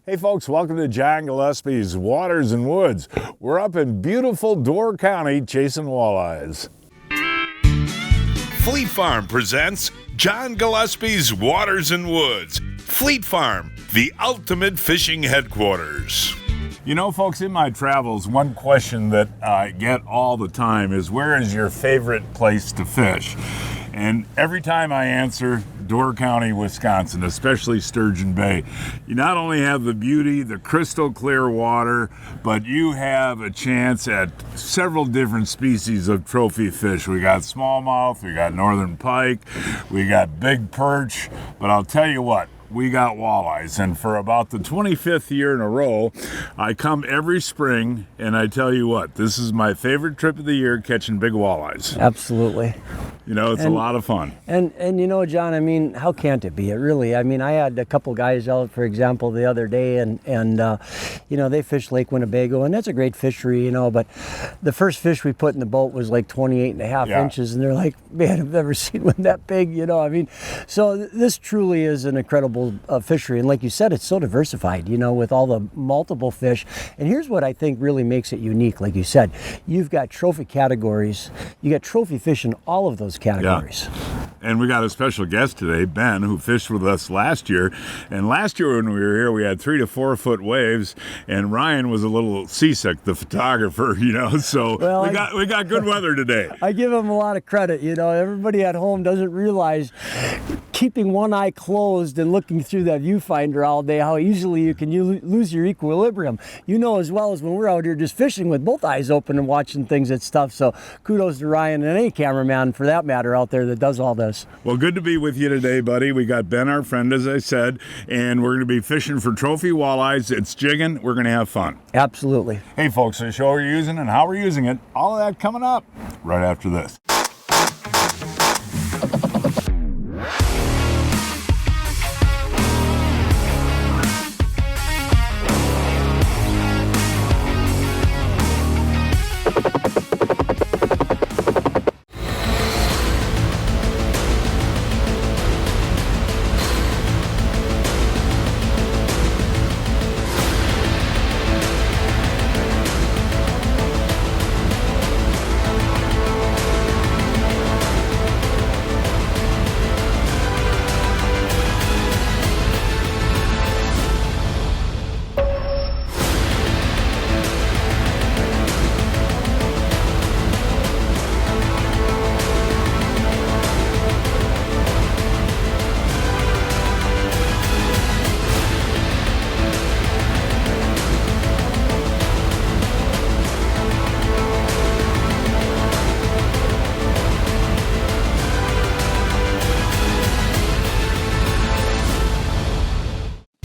Hey folks, welcome to John Gillespie's Waters and Woods. We're up in beautiful Door County chasing walleyes. Fleet Farm presents John Gillespie's Waters and Woods. Fleet Farm, the ultimate fishing headquarters. You know, folks, in my travels, one question that I get all the time is, where is your favorite place to fish? And every time I answer, Door County, Wisconsin, especially Sturgeon Bay. You not only have the beauty, the crystal clear water, but you have a chance at several different species of trophy fish. We got smallmouth, we got northern pike, we got big perch, but I'll tell you what, we got walleyes. And for about the 25th year in a row, I come every spring and I tell you what, this is my favorite trip of the year, catching big walleyes. Absolutely. You know, it's a lot of fun. And you know, John, I mean, how can't it be? It really, I mean, I had a couple guys out, for example, the other day, and you know, they fish Lake Winnebago, and that's a great fishery, you know, but the first fish we put in the boat was like 28 and a half inches, and they're like, man, I've never seen one that big, you know, I mean, so this truly is an incredible fishery, and like you said, it's so diversified, you know, with all the multiple fish, and here's what I think really makes it unique, like you said, you've got trophy categories, you got trophy fish in all of those categories. Yeah. And we got a special guest today, Ben, who fished with us last year. And last year when we were here, we had 3 to 4 foot waves, and Ryan was a little seasick, the photographer, you know. So well, we got good weather today. I give him a lot of credit. You know, everybody at home doesn't realize keeping one eye closed and looking through that viewfinder all day, how easily you can lose your equilibrium. You know as well as when we're out here just fishing with both eyes open and watching things and stuff. So kudos to Ryan and any cameraman for that matter out there that does all this. Well, good to be with you today, buddy. We got Ben, our friend, as I said, and we're going to be fishing for trophy walleyes. It's jigging. We're going to have fun. Absolutely. Hey, folks, the show we're using and how we're using it, all of that coming up right after this.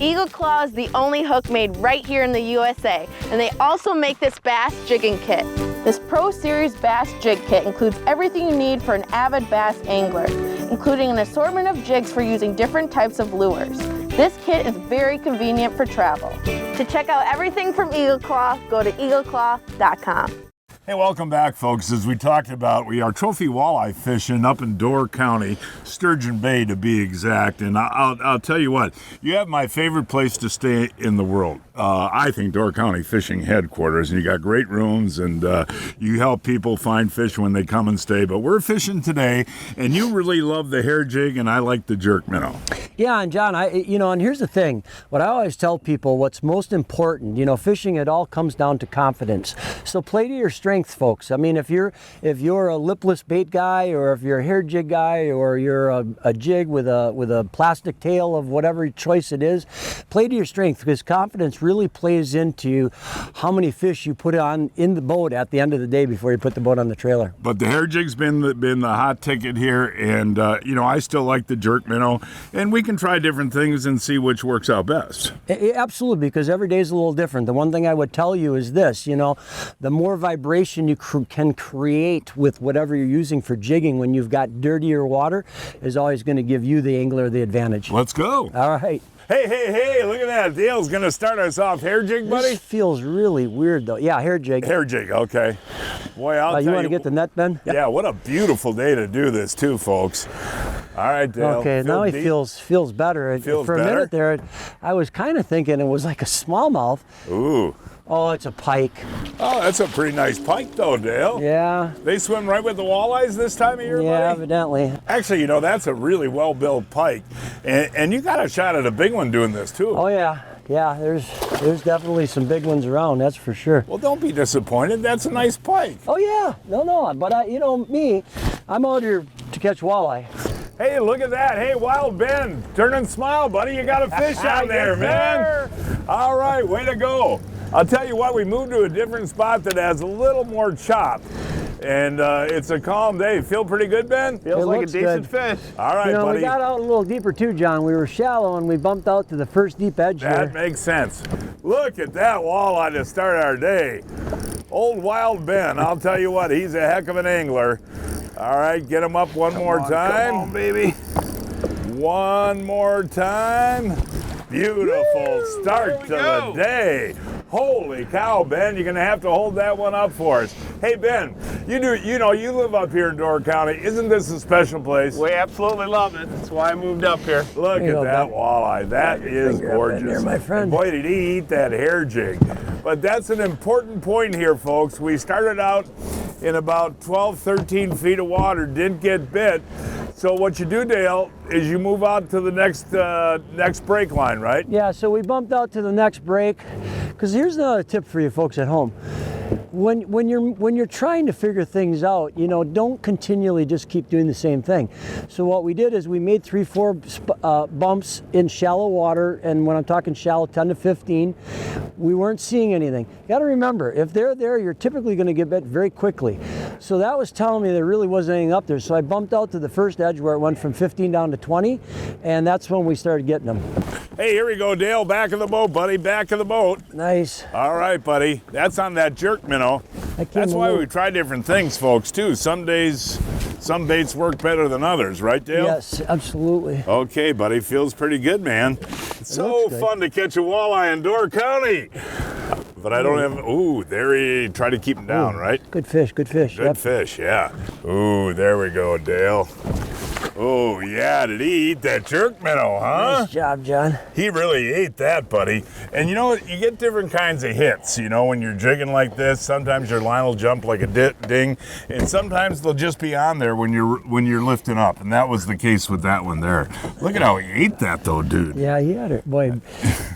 Eagle Claw is the only hook made right here in the USA, and they also make this bass jigging kit. This Pro Series bass jig kit includes everything you need for an avid bass angler, including an assortment of jigs for using different types of lures. This kit is very convenient for travel. To check out everything from Eagle Claw, go to eagleclaw.com. Hey, welcome back, folks. As we talked about, we are trophy walleye fishing up in Door County, Sturgeon Bay to be exact. And I'll tell you what, you have my favorite place to stay in the world. I think Door County Fishing Headquarters, and you got great rooms, and you help people find fish when they come and stay. But we're fishing today, and you really love the hair jig, and I like the jerk minnow. Yeah, and John, and here's the thing. What I always tell people, what's most important, you know, fishing, it all comes down to confidence. So play to your strengths, folks. I mean, if you're a lipless bait guy, or if you're a hair jig guy, or you're a jig with a plastic tail of whatever choice it is, play to your strength, because confidence really plays into how many fish you put on in the boat at the end of the day before you put the boat on the trailer. But the hair jig's been the hot ticket here, and you know, I still like the jerk minnow, and we can try different things and see which works out best. Absolutely, because every day is a little different. The one thing I would tell you is this, you know, the more vibration you can create with whatever you're using for jigging when you've got dirtier water is always going to give you, the angler, the advantage. Let's go. All right. Hey, look at that. Dale's going to start us off. Hair jig, buddy? This feels really weird though. Yeah, hair jig. Hair jig, okay. Boy, I'll tell You want to get the net, Ben? Yeah, what a beautiful day to do this too, folks. All right, Dale. Okay, now he deep? feels better. Feels For a better? minute there, I was kind of thinking it was like a smallmouth. Ooh. Oh, it's a pike. Oh, that's a pretty nice pike though, Dale. Yeah. They swim right with the walleyes this time of year, Yeah, buddy? evidently. Actually, you know, that's a really well-built pike. And you got a shot at a big one doing this too. Oh yeah. Yeah, there's definitely some big ones around, that's for sure. Well, don't be disappointed. That's a nice pike. Oh yeah, no, but you know me, I'm out here to catch walleye. Hey, look at that. Hey, Wild Ben, turn and smile, buddy. You got a fish on there, man. All right, way to go. I'll tell you what, we moved to a different spot that has a little more chop. And it's a calm day. Feel pretty good, Ben? Feels like a decent fish. All right, You know, buddy. we got out a little deeper too, John. We were shallow and we bumped out to the first deep edge That here. makes sense. Look at that walleye to start our day. Old Wild Ben, I'll tell you what, he's a heck of an angler. All right, get him up one more time. Come on, baby. One more time. Beautiful start to the day. Holy cow, Ben, you're gonna have to hold that one up for us. Hey, Ben, you live up here in Door County. Isn't this a special place? We absolutely love it. That's why I moved up here. Look There you at go, that Ben. walleye. That is finger up in gorgeous. there, my friend. And boy, did he eat that hair jig. But that's an important point here, folks. We started out in about 12, 13 feet of water, didn't get bit. So what you do, Dale, is you move out to the next break line, right? Yeah, so we bumped out to the next break. Because here's another tip for you folks at home. When you're trying to figure things out, you know, don't continually just keep doing the same thing. So what we did is we made 3-4 bumps in shallow water, and when I'm talking shallow, 10 to 15, we weren't seeing anything. You got to remember, if they're there, you're typically going to get bit very quickly. So that was telling me there really wasn't anything up there. So I bumped out to the first edge where it went from 15 down to 20, and that's when we started getting them. Hey, here we go, Dale. Back of the boat, buddy. Back of the boat. Nice. All right, buddy. That's on that jerk minnow. That's why we try different things, folks, too. Some days, some baits work better than others, right, Dale? Yes, absolutely. Okay, buddy. Feels pretty good, man. It's so looks good. fun to catch a walleye in Door County. But I don't have, ooh, there he, try to keep him down, right? Good fish, good fish. Good fish, yeah. Ooh, there we go, Dale. Oh, yeah, did he eat that jerk minnow, huh? Nice job, John. He really ate that, buddy. And you know what? You get different kinds of hits. You know, when you're jigging like this, sometimes your line will jump like a ding, and sometimes they'll just be on there when you're lifting up. And that was the case with that one there. Look at how he ate that, though, dude. Yeah, he had it. Boy,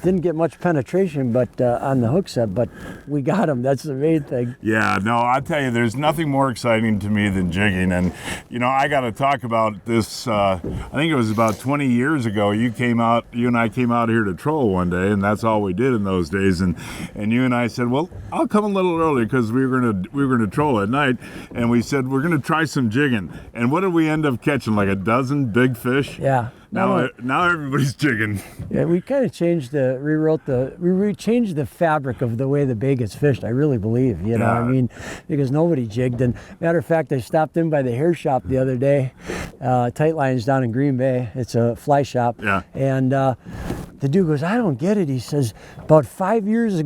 didn't get much penetration, but on the hook set, but we got him. That's the main thing. Yeah, no, I tell you, there's nothing more exciting to me than jigging. And, you know, I got to talk about this. I think it was about 20 years ago. You and I came out here to troll one day, and that's all we did in those days. And you and I said, well, I'll come a little early because we were gonna troll at night. And we said we're gonna try some jigging. And what did we end up catching? Like a dozen big fish. Yeah. Now everybody's jigging. Yeah, we kind of changed we changed the fabric of the way the bay gets fished, I really believe, you know, Yeah. I mean, because nobody jigged. And matter of fact, I stopped in by the hair shop the other day, Tight Lines down in Green Bay. It's a fly shop. Yeah. And the dude goes, I don't get it. He says, about 6 years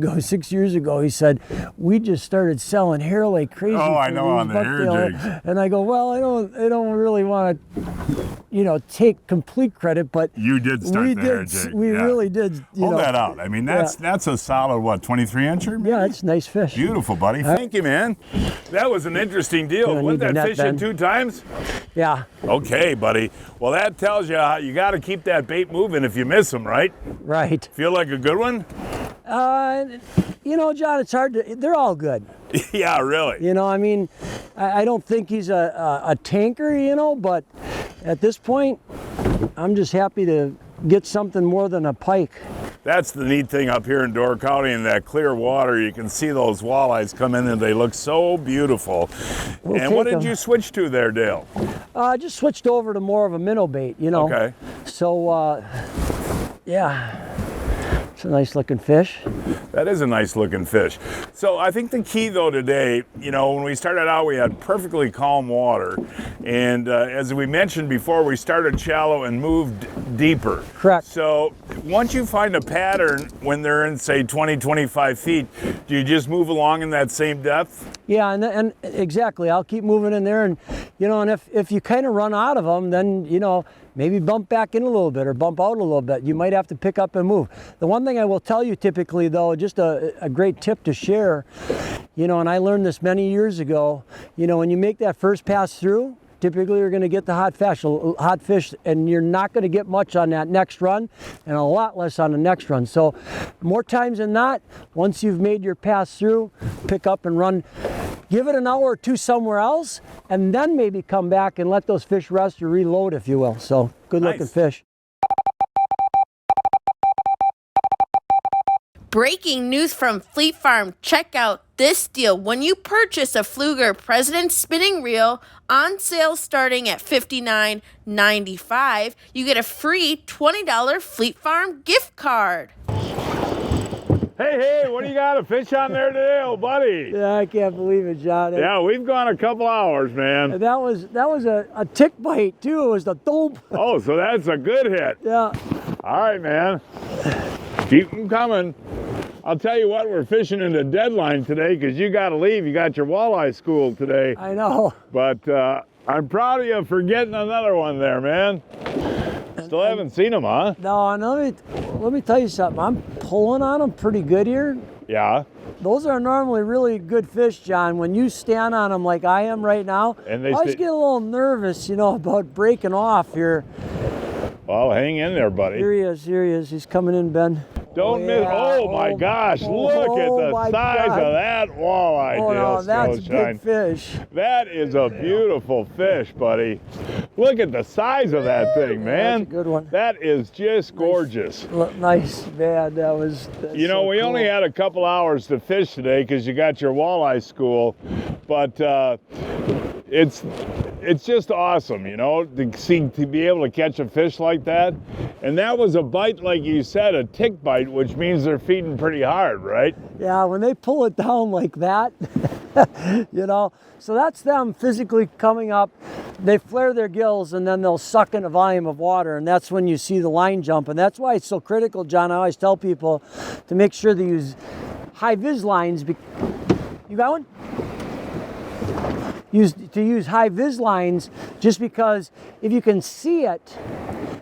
ago, he said, we just started selling hair like crazy. Oh, I for know, these on the hair bucktail." jigs. And I go, well, I don't really want to, you know, take complete credit, but You did start we the hair did. jig. We yeah. really did. Hold that out. I mean, that's a solid, what, 23 incher? Yeah, it's nice fish. Beautiful, buddy. Thank you, man. That was an interesting deal. Gonna Went need the that net, fish in Ben. 2 times? Yeah, Okay, buddy. Well, that tells you how you got to keep that bait moving if you miss them, right? right. Feel like a good one? You know, John, it's hard to. They're all good. Yeah, really. You know, I mean, I don't think he's a tanker, you know, but at this point, I'm just happy to get something more than a pike. That's the neat thing up here in Door County in that clear water. You can see those walleyes come in and they look so beautiful. We'll And what take did 'em. you switch to there, Dale? I just switched over to more of a minnow bait, you know. Okay. So, yeah. It's a nice looking fish. That is a nice looking fish. So I think the key though today, you know, when we started out, we had perfectly calm water. And as we mentioned before, we started shallow and moved deeper. Correct. So once you find a pattern when they're in, say, 20, 25 feet, do you just move along in that same depth? Yeah, and exactly. I'll keep moving in there, and you know, and if you kind of run out of them, then you know, maybe bump back in a little bit or bump out a little bit. You might have to pick up and move. The one thing I will tell you typically though, just a great tip to share, you know, and I learned this many years ago, you know, when you make that first pass through, typically you're going to get the hot fish, and you're not going to get much on that next run and a lot less on the next run. So more times than not, once you've made your pass through, pick up and run. Give it an hour or two somewhere else, and then maybe come back and let those fish rest or reload, if you will. So good looking fish. Breaking news from Fleet Farm. Check out this deal. When you purchase a Pflueger President spinning reel, on sale starting at $59.95, you get a free $20 Fleet Farm gift card. Hey, what do you got a fish on there today, old buddy? Yeah, I can't believe it, John. Yeah, we've gone a couple hours, man. And that was a tick bite too. It was the dope. Oh, so that's a good hit. Yeah. All right, man. Keep them coming. I'll tell you what, we're fishing in the deadline today because you got to leave. You got your walleye school today. I know. But I'm proud of you for getting another one there, man. Still haven't seen them, huh? No, and let me tell you something. I'm pulling on them pretty good here. Yeah. Those are normally really good fish, John. When you stand on them like I am right now, And I always get a little nervous, you know, about breaking off here. Well, hang in there, buddy. Here he is. He's coming in, Ben. Don't miss. Oh, my gosh. Look at the size of that walleye, Dale that's a Stroschine. big fish. That is a beautiful fish, buddy. Look at the size of that thing, man. That's a good one. That is just gorgeous. Nice, man. That's You know, so we cool. only had a couple hours to fish today because you got your walleye school, but it's just awesome, you know, to be able to catch a fish like that. And that was a bite, like you said, a tick bite, which means they're feeding pretty hard, right? Yeah, when they pull it down like that, you know, so that's them physically coming up. They flare their gills and then they'll suck in a volume of water, and that's when you see the line jump. And that's why it's so critical, John. I always tell people to make sure they use high vis lines. You got one? Use high vis lines, just because if you can see it,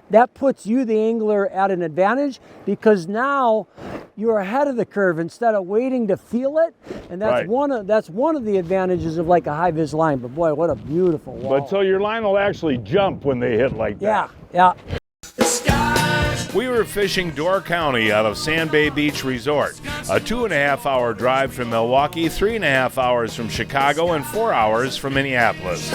that puts you, the angler, at an advantage, because now you're ahead of the curve instead of waiting to feel it. And that's Right. one of the advantages of like a high vis line. But boy, what a beautiful wall. But so your line will actually jump when they hit like that. Yeah. We were fishing Door County out of Sand Bay Beach Resort, a 2.5-hour drive from Milwaukee, 3.5 hours from Chicago, and 4 hours from Minneapolis.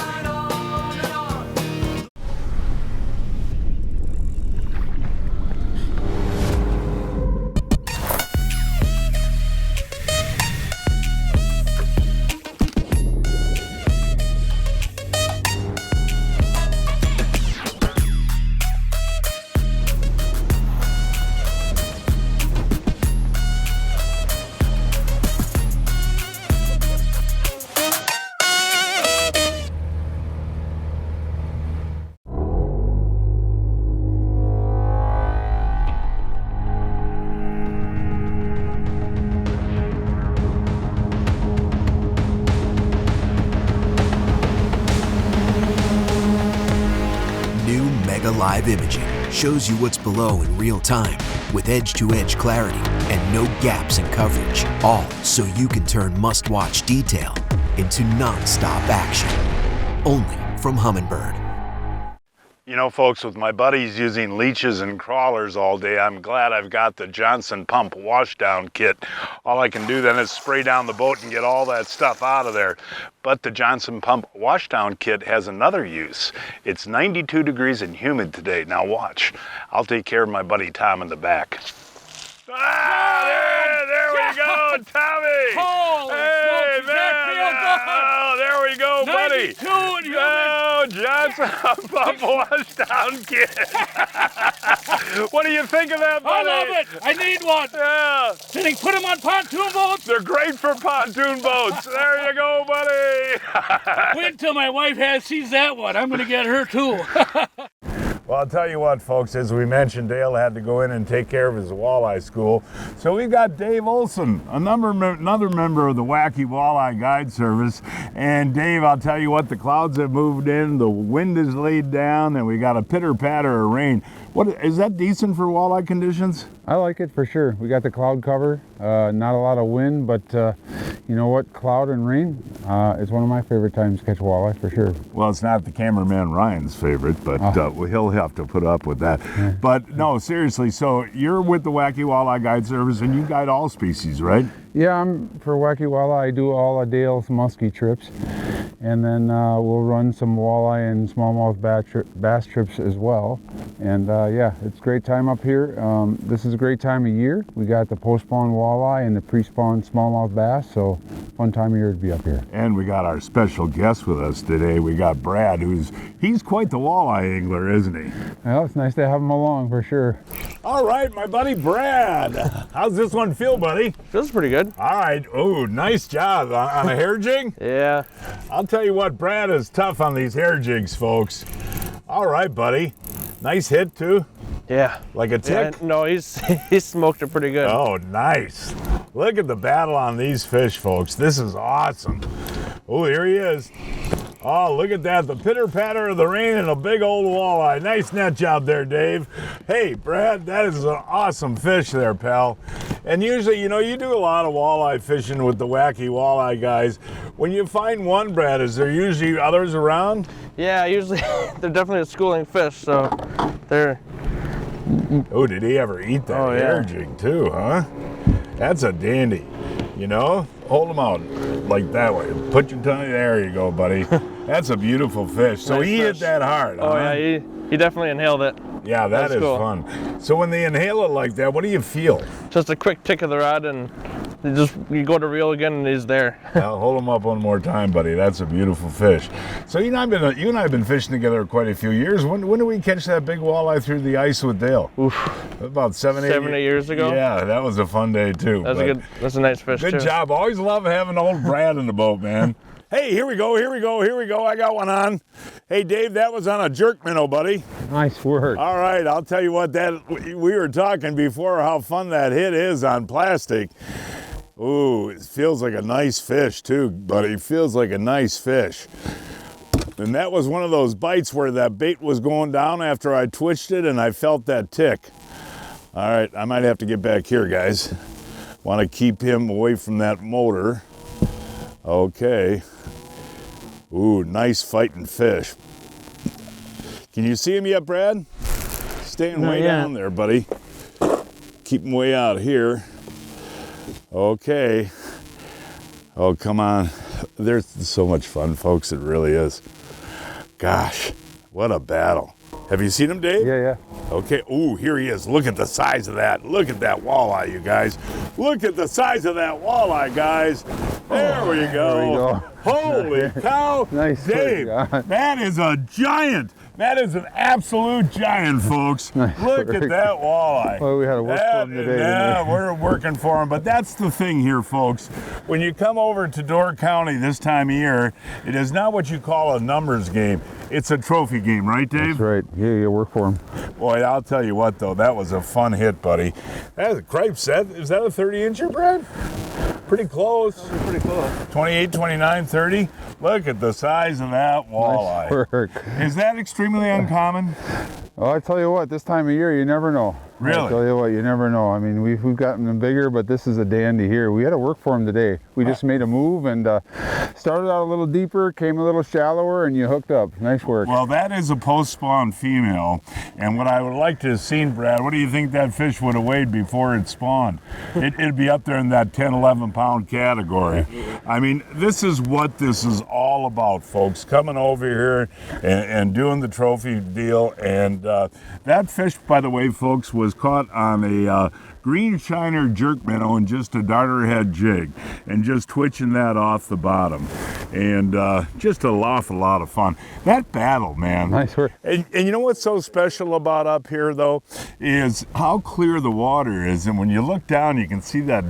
Live imaging shows you what's below in real time with edge-to-edge clarity and no gaps in coverage, all so you can turn must-watch detail into non-stop action. Only from Humminbird. You know, folks, with my buddies using leeches and crawlers all day, I'm glad I've got the Johnson Pump washdown kit. All I can do then is spray down the boat and get all that stuff out of there. But the Johnson Pump washdown kit has another use. It's 92 degrees and humid today. Now watch. I'll take care of my buddy Tom in the back. There we go, Tommy. Holy smokes, does that feel good? Oh, there we go, buddy. 92 and humid. Oh, That's a washed down kid. What do you think of that, buddy? I love it. I need one. Yeah. Did he put them on pontoon boats? They're great for pontoon boats. There you go, buddy. Wait till my wife sees that one. I'm going to get her too. Well, I'll tell you what, folks, as we mentioned, Dale had to go in and take care of his walleye school. So we've got Dave Olson, another member of the Wacky Walleye Guide Service. And Dave, I'll tell you what, the clouds have moved in, the wind is laid down, and we got a pitter-patter of rain. What is that decent for walleye conditions? I like it for sure. We got the cloud cover, not a lot of wind, but you know what? Cloud and rain is one of my favorite times to catch walleye for sure. Well, it's not the cameraman Ryan's favorite, but he'll have to put up with that. Yeah. But no, seriously, so you're with the Wacky Walleye Guide Service and you guide all species, right? Yeah, for Wacky Walleye, I do all of Dale's muskie trips. And then we'll run some walleye and smallmouth bass trips as well. And yeah, it's a great time up here. This is a great time of year. We got the post-spawn walleye and the pre-spawn smallmouth bass, so fun time of year to be up here. And we got our special guest with us today. We got Brad, he's quite the walleye angler, isn't he? Well, it's nice to have him along for sure. All right, my buddy Brad. How's this one feel, buddy? Feels pretty good. All right. Oh, nice job on a hair jig. Yeah. I'll tell you what, Brad is tough on these hair jigs, folks. All right, buddy. Nice hit, too. Yeah. Like a tick? Yeah, no, he's smoked it pretty good. Oh, nice. Look at the battle on these fish, folks. This is awesome. Oh, here he is. Oh, look at that. The pitter-patter of the rain and a big old walleye. Nice net job there, Dave. Hey, Brad, that is an awesome fish there, pal. And usually, you know, you do a lot of walleye fishing with the Wacky Walleye guys. When you find one, Brad, is there usually others around? Yeah, usually they're definitely a schooling fish, so they're... Oh, did he ever eat that hair jig too, huh? That's a dandy. You know, hold them out like that way. Put your tongue, there you go, buddy. That's a beautiful fish. So nice he fish. hit that hard, Oh, huh? yeah, he definitely inhaled it. Yeah, that is cool. fun. So when they inhale it like that, what do you feel? Just a quick tick of the rod and you go to reel again and he's there. Now, hold him up one more time, buddy. That's a beautiful fish. So you and I have been fishing together quite a few years. When did we catch that big walleye through the ice with Dale? Oof. About 7, 8 years ago? Yeah, that was a fun day too. That's a nice fish too. Good job. Always love having old Brad in the boat, man. Hey, here we go. I got one on. Hey, Dave, that was on a jerk minnow, buddy. Nice work. All right, I'll tell you what, we were talking before how fun that hit is on plastic. Ooh, it feels like a nice fish too, buddy. Feels like a nice fish. And that was one of those bites where that bait was going down after I twitched it and I felt that tick. All right, I might have to get back here, guys. Want to keep him away from that motor. Okay. Ooh, nice fighting fish. Can you see him yet, Brad? Staying way down there, buddy. Keep him way out here. Okay. Oh, come on. There's so much fun, folks. It really is. Gosh, what a battle. Have you seen him, Dave? Yeah. Okay. Ooh, here he is. Look at the size of that. Look at that walleye, you guys. Look at the size of that walleye, guys. There we go. Holy cow. Nice, Dave, that is a giant. That is an absolute giant, folks. Nice Look work. at that walleye. Well, we had to work for him today. Yeah, we're working for him. But that's the thing here, folks. When you come over to Door County this time of year, it is not what you call a numbers game. It's a trophy game, right, Dave? That's right. Yeah, you work for him. Boy, I'll tell you what, though, that was a fun hit, buddy. That is a crepe set. Is that a 30-incher, Brad? Pretty close. Pretty close. 28, 29, 30. Look at the size of that walleye. Nice work. Is that extremely uncommon? Well, I tell you what, this time of year, you never know. Really? I tell you what, you never know. I mean, we've gotten them bigger, but this is a dandy here. We had to work for him today. We just made a move and started out a little deeper, came a little shallower, and you hooked up. Nice work. Well, that is a post-spawn female, and what I would like to have seen, Brad, what do you think that fish would have weighed before it spawned? It'd be up there in that 10, 11-pound category. I mean, this is what this is all about, folks, coming over here and doing the trophy deal. And that fish, by the way, folks, was was caught on a green shiner jerk minnow and just a darter head jig, and just twitching that off the bottom, and just an awful lot of fun. That battle, man. Nice work. And you know what's so special about up here though is how clear the water is, and when you look down you can see that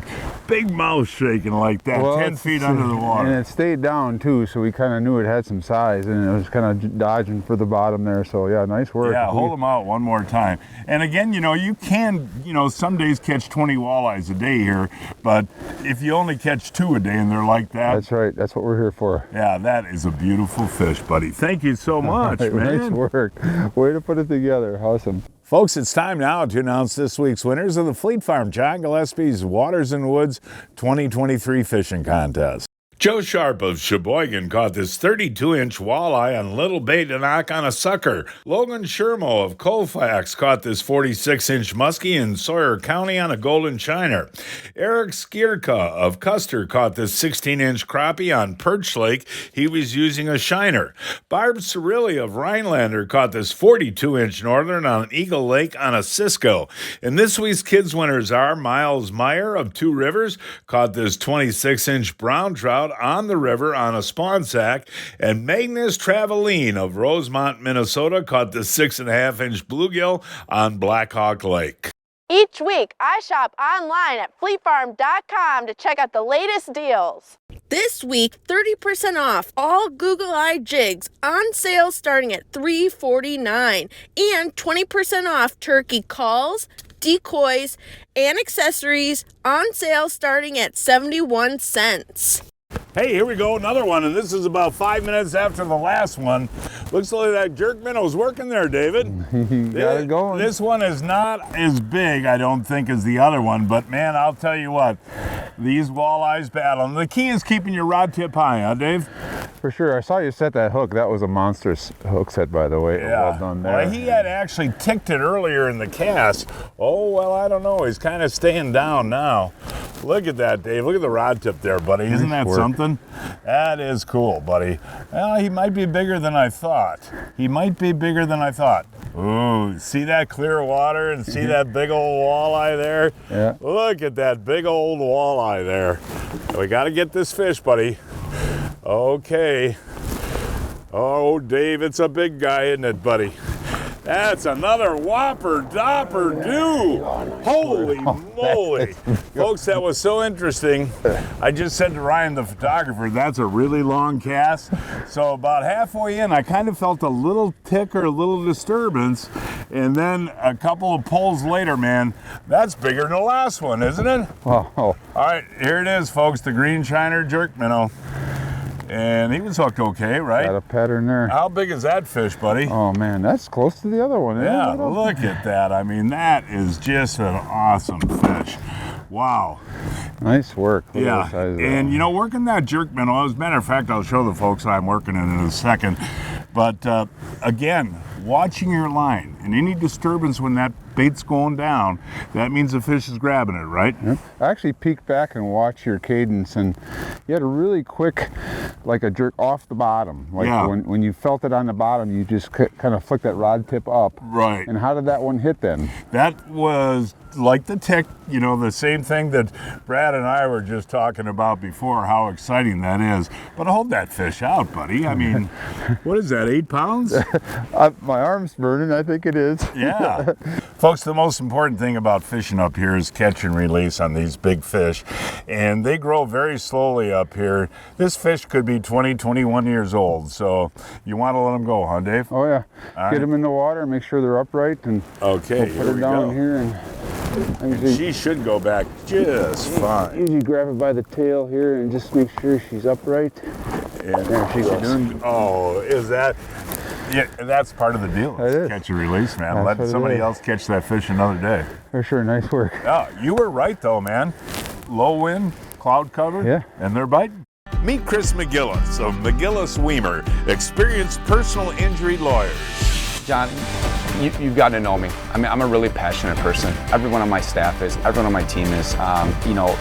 big mouth shaking like that, 10 feet under the water. And it stayed down too, so we kind of knew it had some size, and it was kind of dodging for the bottom there. So yeah, nice work. Yeah, hold them out one more time. And again, you can, some days catch 20 walleyes a day here, but if you only catch 2 a day and they're like that. That's right. That's what we're here for. Yeah, that is a beautiful fish, buddy. Thank you so much, man. Nice work. Way to put it together. Awesome. Folks, it's time now to announce this week's winners of the Fleet Farm John Gillespie's Waters and Woods 2023 Fishing Contest. Joe Sharp of Sheboygan caught this 32-inch walleye on little bait to knock on a sucker. Logan Shermo of Colfax caught this 46-inch muskie in Sawyer County on a golden shiner. Eric Skierka of Custer caught this 16-inch crappie on Perch Lake. He was using a shiner. Barb Cirilli of Rhinelander caught this 42-inch northern on Eagle Lake on a Cisco. And this week's kids winners are Miles Meyer of Two Rivers caught this 26-inch brown trout on the river on a spawn sack, and Magnus Traveline of Rosemont, Minnesota caught the 6.5-inch bluegill on Blackhawk Lake. Each week, I shop online at fleetfarm.com to check out the latest deals. This week, 30% off all Google Eye jigs on sale starting at $3.49, and 20% off turkey calls, decoys, and accessories on sale starting at 71 cents. Hey, here we go, another one, and this is about 5 minutes after the last one. Looks like that jerk minnow's working there, David. You got it going. This one is not as big, I don't think, as the other one, but man, I'll tell you what, these walleyes battle. And the key is keeping your rod tip high, huh, Dave? For sure. I saw you set that hook. That was a monstrous hook set, by the way. Yeah. Well done there. Well, he had actually ticked it earlier in the cast. Oh, well, I don't know. He's kind of staying down now. Look at that, Dave. Look at the rod tip there, buddy. Isn't that something? That is cool, buddy. Well, he might be bigger than I thought. Ooh, see that clear water and see that big old walleye there? Yeah. Look at that big old walleye there. We got to get this fish, buddy. Okay. Oh, Dave, it's a big guy, isn't it, buddy? That's another whopper dopper do. Holy moly. Folks, that was so interesting. I just said to Ryan, the photographer, that's a really long cast. So about halfway in, I kind of felt a little tick or a little disturbance. And then a couple of pulls later, man, that's bigger than the last one, isn't it? Wow. All right, here it is, folks, the green shiner jerk minnow. And he was hooked okay, right? Got a pattern there. How big is that fish, buddy? Oh man, that's close to the other one. Yeah, look at that. I mean, that is just an awesome fish. Wow. Nice work. Look Yeah, at the size of that and one. you know, working that jerk minnow, as a matter of fact, I'll show the folks I'm working in a second. But again, watching your line and any disturbance when that bait's going down, that means the fish is grabbing it, right? Yep. I actually peeked back and watched your cadence, and you had a really quick, like a jerk off the bottom. Like Yeah. when you felt it on the bottom, you just kind of flicked that rod tip up. Right. And how did that one hit then? That was like the tick, you know, the same thing that Brad and I were just talking about before, how exciting that is. But hold that fish out, buddy. I mean, what is that, 8 pounds? My arm's burning, I think it is. Yeah. Folks, the most important thing about fishing up here is catch and release on these big fish. And they grow very slowly up here. This fish could be 20, 21 years old. So you want to let them go, huh, Dave? Oh yeah. All Get right. them in the water, make sure they're upright, and Okay, put here her we down go. here, and She should go back just fine. usually grab her by the tail here and just make sure she's upright. And There she goes. Oh, is that? Yeah, that's part of the deal. It is. Catch and release, man. That's Let what it somebody is. else catch that fish another day. For sure, nice work. Oh, you were right though, man. Low wind, cloud cover, Yeah. and they're biting. Meet Chris McGillis of McGillis Weimer, experienced personal injury lawyers. John, you've gotten to know me. I mean, I'm a really passionate person. Everyone on my staff is, everyone on my team is. You know,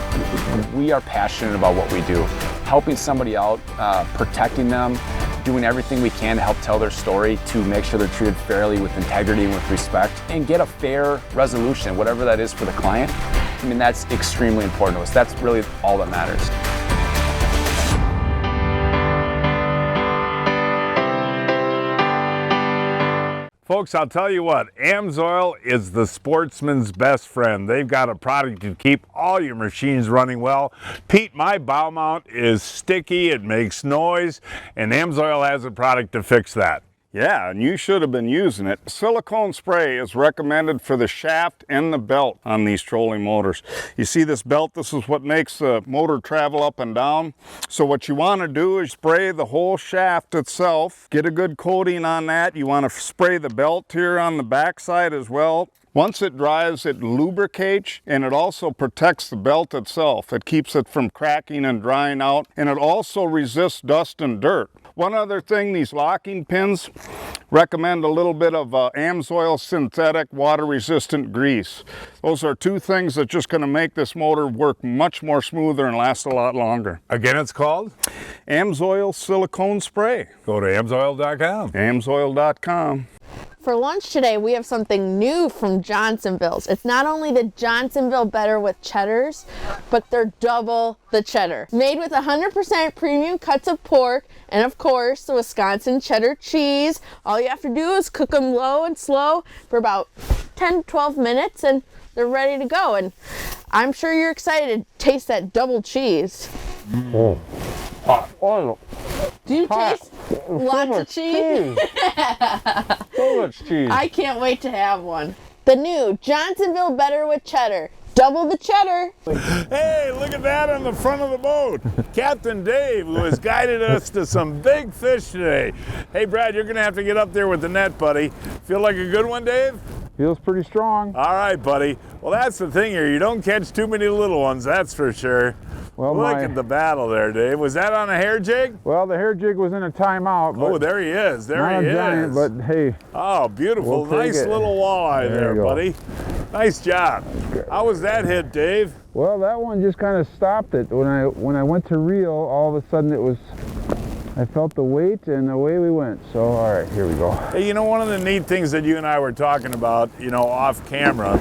we are passionate about what we do. Helping somebody out, protecting them, doing everything we can to help tell their story, to make sure they're treated fairly with integrity and with respect, and get a fair resolution, whatever that is for the client. I mean, that's extremely important to us. That's really all that matters. Folks, I'll tell you what, AMSOIL is the sportsman's best friend. They've got a product to keep all your machines running well. Pete, my bow mount is sticky, it makes noise, and AMSOIL has a product to fix that. Yeah, and you should have been using it. Silicone spray is recommended for the shaft and the belt on these trolling motors. You see this belt? This is what makes the motor travel up and down. So what you want to do is spray the whole shaft itself. Get a good coating on that. You want to spray the belt here on the backside as well. Once it dries, it lubricates, and it also protects the belt itself. It keeps it from cracking and drying out, and it also resists dust and dirt. One other thing, these locking pins recommend a little bit of AMSOIL synthetic water-resistant grease. Those are two things that are just going to make this motor work much more smoother and last a lot longer. Again, it's called? AMSOIL silicone spray. Go to AMSOIL.com. AMSOIL.com. For lunch today, we have something new from Johnsonville's. It's not only the Johnsonville Better with Cheddars, but they're double the cheddar. Made with 100% premium cuts of pork and, of course, the Wisconsin cheddar cheese. All you have to do is cook them low and slow for about 10-12 minutes and they're ready to go. And I'm sure you're excited to taste that double cheese. Oh. Oh. Do you taste lots of cheese? So much cheese. I can't wait to have one. The new Johnsonville Better with Cheddar. Double the cheddar. Hey, look at that on the front of the boat. Captain Dave, who has guided us to some big fish today. Hey, Brad, you're going to have to get up there with the net, buddy. Feel like a good one, Dave? Feels pretty strong. All right, buddy. Well, that's the thing here. You don't catch too many little ones, that's for sure. Well, look at the battle there, Dave. Was that on a hair jig? Well, the hair jig was in a timeout. Oh, there he is. There he is. Giant, but hey. Oh, beautiful. Nice little walleye there, buddy. Nice job. How was that hit, Dave? Well, that one just kind of stopped it. When I went to reel, all of a sudden it was, I felt the weight and away we went. So, all right, here we go. Hey, you know, one of the neat things that you and I were talking about, you know, off camera,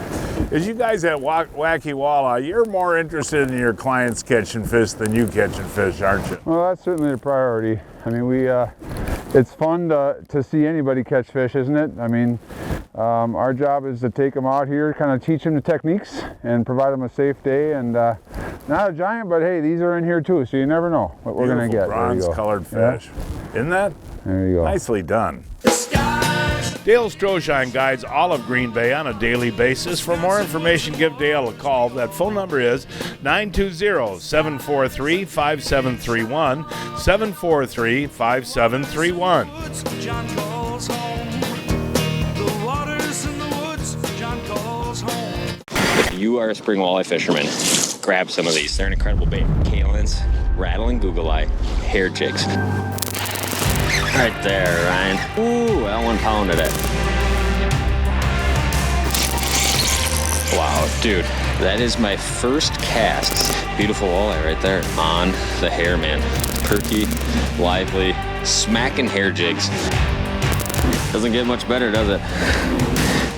is you guys at Wacky Walleye, you're more interested in your clients catching fish than you catching fish, aren't you? Well, that's certainly a priority. I mean, it's fun to see anybody catch fish, isn't it? I mean, our job is to take them out here, kind of teach them the techniques and provide them a safe day. And not a giant, but hey, these are in here too, so you never know what we're going to get. Bronze-colored fish. Yeah. Isn't that? There you go. Nicely done. Dale Stroschine guides all of Green Bay on a daily basis. For more information, give Dale a call. That phone number is 920-743-5731, 743-5731. If you are a spring walleye fisherman, grab some of these. They're an incredible bait. Kalins, rattling Google Eye, hair jigs. Right there, Ryan. Ooh, that one pounded it. Wow, dude, that is my first cast. Beautiful walleye right there on the hair, man. Perky, lively, smacking hair jigs. Doesn't get much better, does it?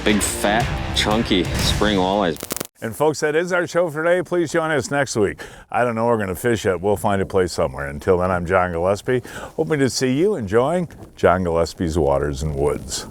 Big, fat, chunky spring walleyes. And folks, that is our show for today. Please join us next week. I don't know where we're going to fish yet. We'll find a place somewhere. Until then, I'm John Gillespie. Hoping to see you enjoying John Gillespie's Waters and Woods.